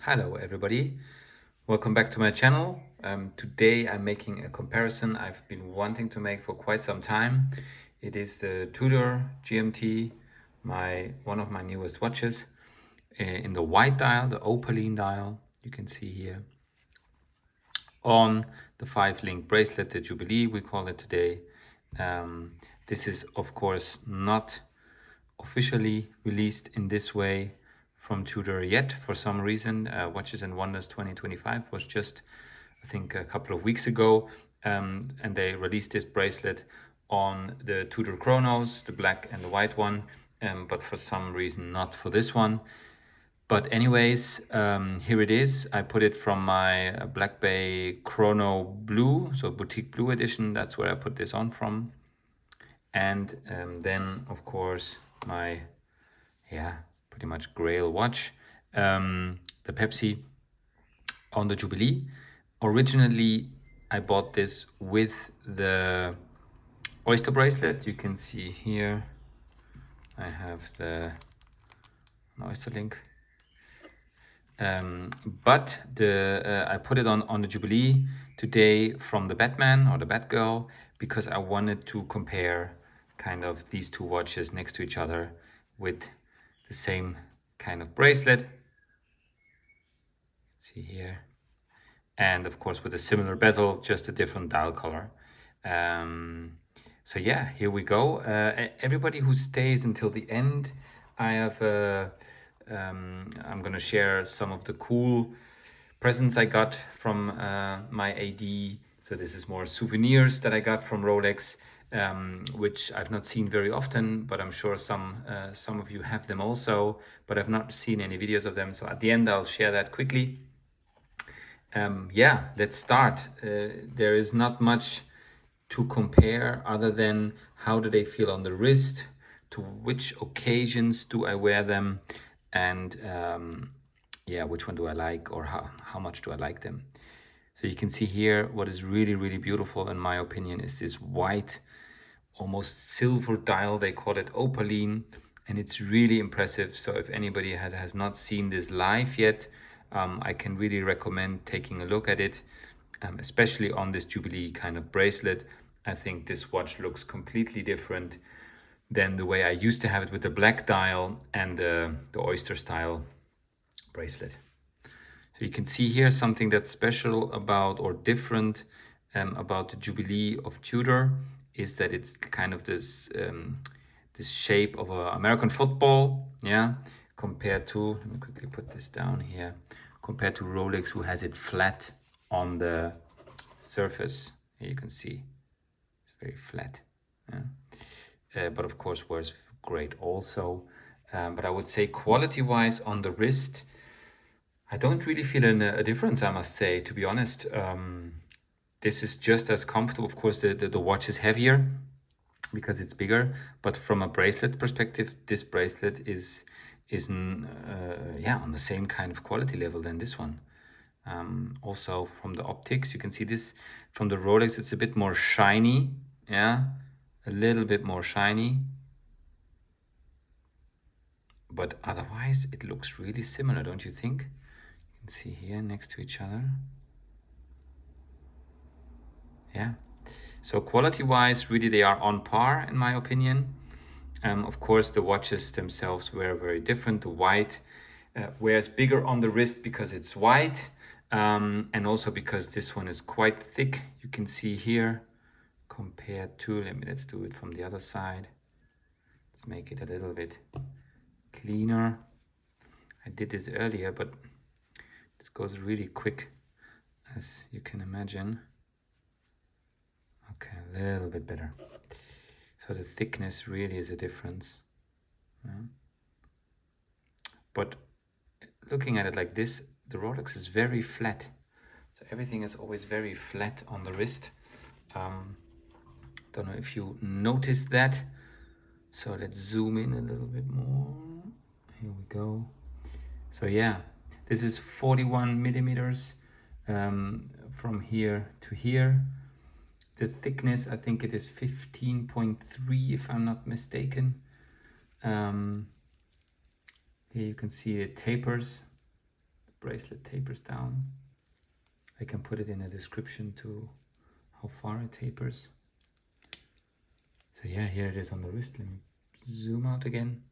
Hello everybody, welcome back to my channel. Today I'm making a comparison I've been wanting to make for quite some time. It is the Tudor GMT, one of my newest watches, in the white dial, the Opaline dial, you can see here. On the 5-link bracelet, the Jubilee we call it today. This is of course not officially released in this way from Tudor yet for some reason. Watches and Wonders 2025 was just, I think, a couple of weeks ago, and they released this bracelet on the Tudor Chronos, the black and the white one, but for some reason not for this one. But anyways, here it is. I put it from my Black Bay Chrono Blue, so Boutique Blue edition. That's where I put this on from. And then, of course, my, pretty much grail watch, the Pepsi on the Jubilee. Originally, I bought this with the Oyster bracelet. You can see here, I have the Oyster link. But I put it on the Jubilee today from the Batman or the Batgirl because I wanted to compare kind of these two watches next to each other with the same kind of bracelet. See here. And of course with a similar bezel, just a different dial color. So yeah, here we go. Everybody who stays until the end, I have I'm gonna share some of the cool presents I got from my AD. So this is more souvenirs that I got from Rolex, which I've not seen very often, but I'm sure some of you have them also, but I've not seen any videos of them. So at the end, I'll share that quickly. Yeah, let's start. There is not much to compare other than how do they feel on the wrist, to which occasions do I wear them, and yeah, which one do I like, or how much do I like them. So you can see here what is really, really beautiful in my opinion is this white, almost silver dial. They call it Opaline, and it's really impressive. So if anybody has not seen this live yet, I can really recommend taking a look at it, especially on this Jubilee kind of bracelet. I think this watch looks completely different than the way I used to have it with the black dial and the Oyster style bracelet. So you can see here something that's special about or different about the Jubilee of Tudor is that it's kind of this this shape of an American football, yeah, compared to, let me quickly put this down here, compared to Rolex, who has it flat on the surface. Here you can see it's very flat, yeah. But of course wears great also. But I would say quality-wise on the wrist, I don't really feel a difference, I must say, to be honest. This is just as comfortable. Of course, the watch is heavier because it's bigger, but from a bracelet perspective, this bracelet is yeah, on the same kind of quality level than this one. Also from the optics, you can see this from the Rolex, it's a bit more shiny, yeah, a little bit more shiny. But otherwise, it looks really similar, don't you think? You can see here next to each other. Yeah. So quality-wise, really they are on par, in my opinion. Of course, the watches themselves were very different. The white wears bigger on the wrist because it's white, and also because this one is quite thick. You can see here compared to, let's do it from the other side. Let's make it a little bit cleaner. I did this earlier, but this goes really quick, as you can imagine. Okay, a little bit better. So the thickness really is a difference. Yeah. But looking at it like this, the Rolex is very flat. So everything is always very flat on the wrist. Don't know if you noticed that. So let's zoom in a little bit more. Here we go. So yeah, this is 41 millimeters from here to here. The thickness, I think it is 15.3 if I'm not mistaken. Here you can see it tapers bracelet tapers down. I can put it in a description to how far it tapers. So yeah, here it is on the wrist. Let me zoom out again.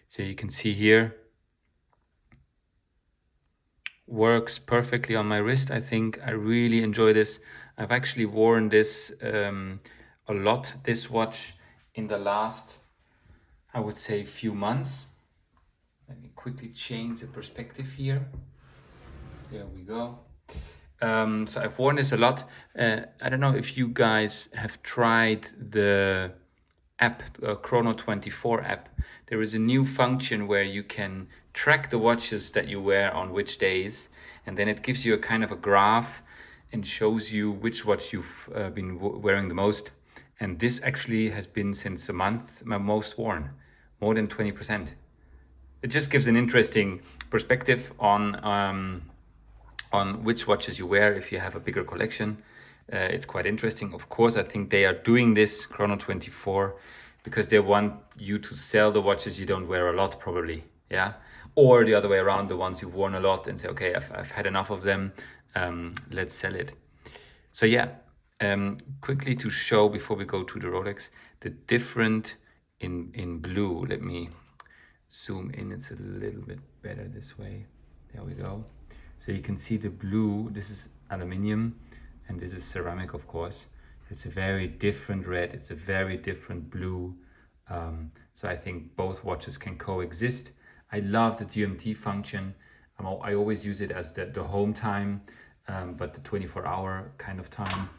So you can see here, works perfectly on my wrist. I think I really enjoy this. I've actually worn this a lot, this watch, in the last, I would say, few months. Let me quickly change the perspective here. There we go. So I've worn this a lot. I don't know if you guys have tried the app, Chrono24 app. There is a new function where you can track the watches that you wear on which days, and then it gives you a kind of a graph and shows you which watch you've been wearing the most. And this actually has been, since a month, my most worn, more than 20%. It just gives an interesting perspective on which watches you wear if you have a bigger collection. It's quite interesting. Of course, I think they are doing this, Chrono24, because they want you to sell the watches you don't wear a lot, probably. Yeah. Or the other way around, the ones you've worn a lot and say, okay, I've had enough of them. Let's sell it. So yeah, quickly to show before we go to the Rolex, the different in blue. Let me zoom in. It's a little bit better this way. There we go. So you can see the blue. This is aluminium and this is ceramic, of course. It's a very different red. It's a very different blue. So I think both watches can coexist. I love the GMT function. I always use it as the home time, but the 24-hour kind of time.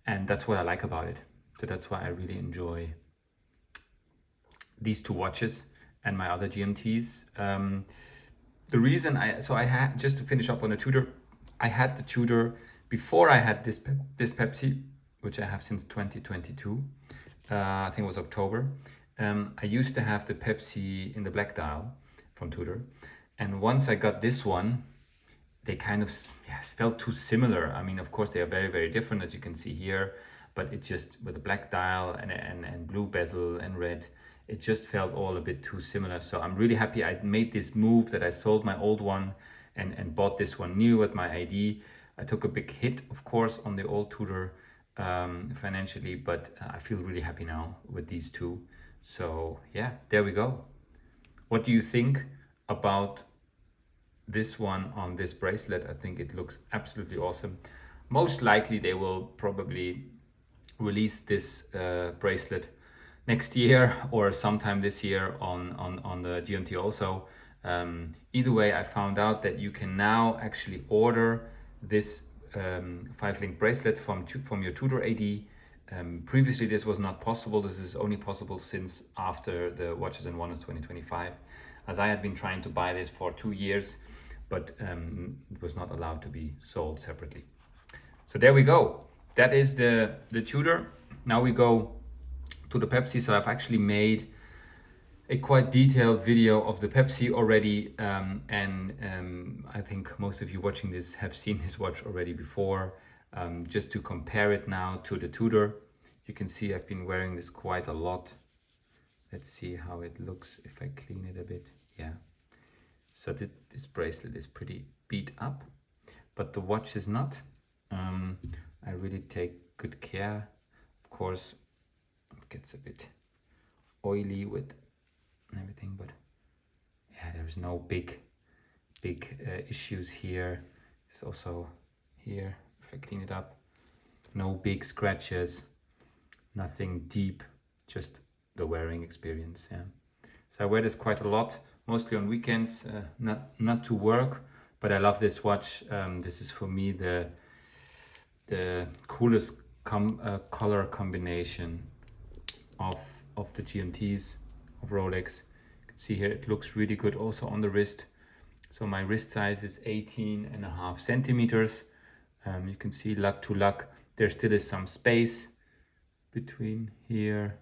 And that's what I like about it. So that's why I really enjoy these two watches and my other GMTs. The reason I had, just to finish up on the Tudor, I had the Tudor before I had this Pepsi, which I have since 2022. I think it was October. I used to have the Pepsi in the black dial from Tudor. And once I got this one, they kind of felt too similar. I mean, of course, they are very, very different, as you can see here. But it just, with the black dial and blue bezel and red, it just felt all a bit too similar. So I'm really happy I made this move, that I sold my old one and bought this one new at my ID. I took a big hit, of course, on the old Tudor financially, but I feel really happy now with these two. So yeah, there we go. What do you think about this one on this bracelet? I think it looks absolutely awesome. Most likely they will probably release this bracelet next year or sometime this year on the GMT also. Either way, I found out that you can now actually order this 5-link bracelet from your Tudor AD. Previously this was not possible. This is only possible since after the Watches and Wonders 2025, as I had been trying to buy this for 2 years, but it was not allowed to be sold separately. So there we go. That is the Tudor. Now we go to the Pepsi. So I've actually made a quite detailed video of the Pepsi already, I think most of you watching this have seen this watch already before. Just to compare it now to the Tudor, you can see I've been wearing this quite a lot. Let's see how it looks if I clean it a bit. Yeah, so this bracelet is pretty beat up, but the watch is not. I really take good care. Of course, it gets a bit oily with everything, but yeah, there's no big issues here. It's also here, if I clean it up, no big scratches, nothing deep, just the wearing experience. Yeah, so I wear this quite a lot, mostly on weekends, not to work, but I love this watch. This is for me the coolest color combination of the GMTs of Rolex. You can see here it looks really good also on the wrist. So my wrist size is 18.5 centimeters. You can see lug to lug there still is some space between here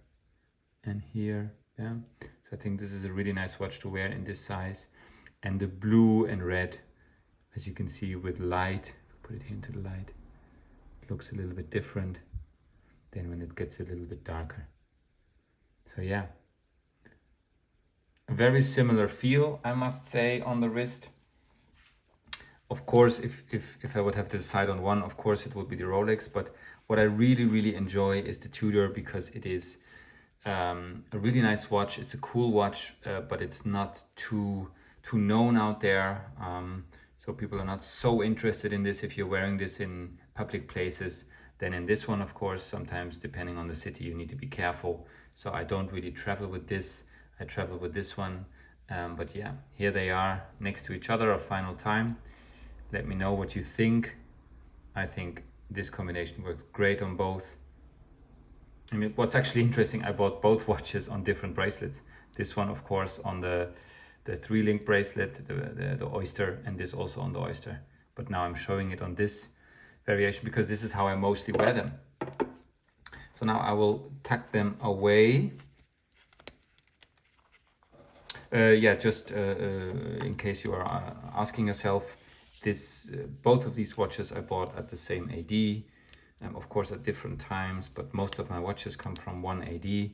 and here. Yeah, so I think this is a really nice watch to wear in this size. And the blue and red, as you can see with light, put it here into the light, it looks a little bit different than when it gets a little bit darker. So yeah, a very similar feel, I must say, on the wrist. Of course, if I would have to decide on one, of course it would be the Rolex. But what I really enjoy is the Tudor, because it is a really nice watch. It's a cool watch, but it's not too known out there. So people are not so interested in this. If you're wearing this in public places, then in this one, of course, sometimes depending on the city, you need to be careful. So I don't really travel with this. I travel with this one. But yeah, here they are next to each other a final time. Let me know what you think. I think this combination works great on both. I mean, what's actually interesting, I bought both watches on different bracelets. This one, of course, on the 3-link bracelet, the Oyster, and this also on the Oyster. But now I'm showing it on this variation because this is how I mostly wear them. So now I will tuck them away. Yeah, just in case you are asking yourself, both of these watches I bought at the same AD. Of course at different times, but most of my watches come from one AD,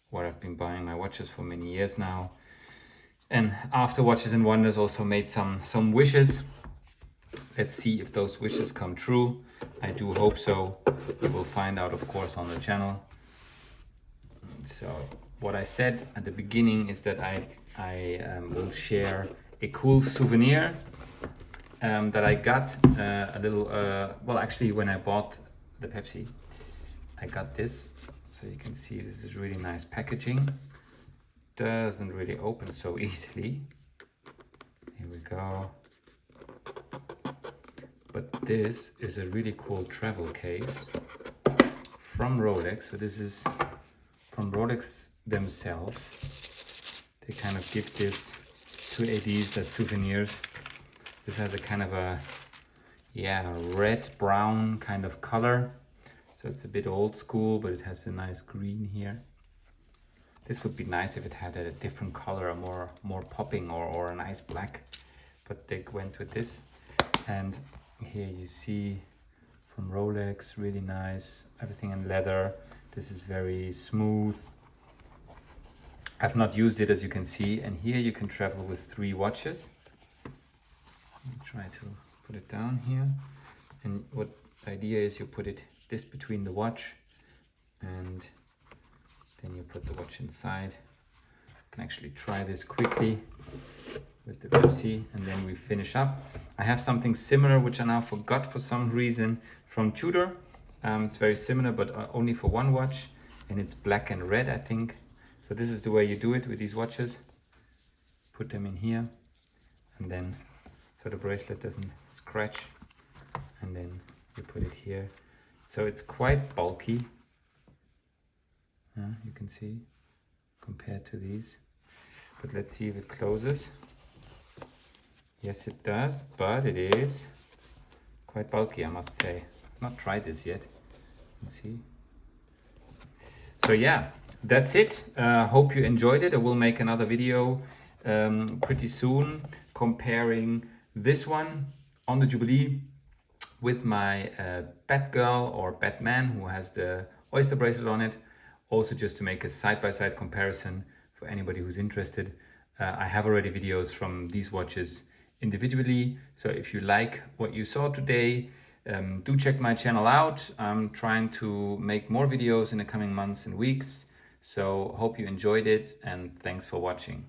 where I've been buying my watches for many years now. And after Watches and Wonders also made some wishes. Let's see if those wishes come true. I do hope so. We will find out, of course, on the channel. So what I said at the beginning is that I will share a cool souvenir that I got a little, well, actually when I bought the Pepsi, I got this. So you can see this is really nice packaging. Doesn't really open so easily. Here we go. But this is a really cool travel case from Rolex. So this is from Rolex themselves. They kind of give this to ADs as souvenirs. This has a kind of a, yeah, red brown kind of color. So it's a bit old school, but it has a nice green here. This would be nice if it had a different color, a more popping or a nice black, but they went with this. And here you see from Rolex, really nice, everything in leather. This is very smooth. I've not used it, as you can see, and here you can travel with 3 watches. Let me try to put it down here. And what the idea is, you put this between the watch, and then you put the watch inside. You can actually try this quickly with the Pepsi, and then we finish up. I have something similar, which I now forgot for some reason, from Tudor. It's very similar, but only for one watch, and it's black and red, I think. So this is the way you do it with these watches. Put them in here, and then so the bracelet doesn't scratch, and then you put it here. So it's quite bulky. You can see compared to these, but let's see if it closes. Yes, it does, but it is quite bulky, I must say. I've not tried this yet. Let's see. So yeah, that's it. Hope you enjoyed it. I will make another video pretty soon comparing this one on the Jubilee with my Batgirl or Batman, who has the Oyster bracelet on it. Also just to make a side-by-side comparison for anybody who's interested. I have already videos from these watches individually. So if you like what you saw today, do check my channel out. I'm trying to make more videos in the coming months and weeks. So hope you enjoyed it, and thanks for watching.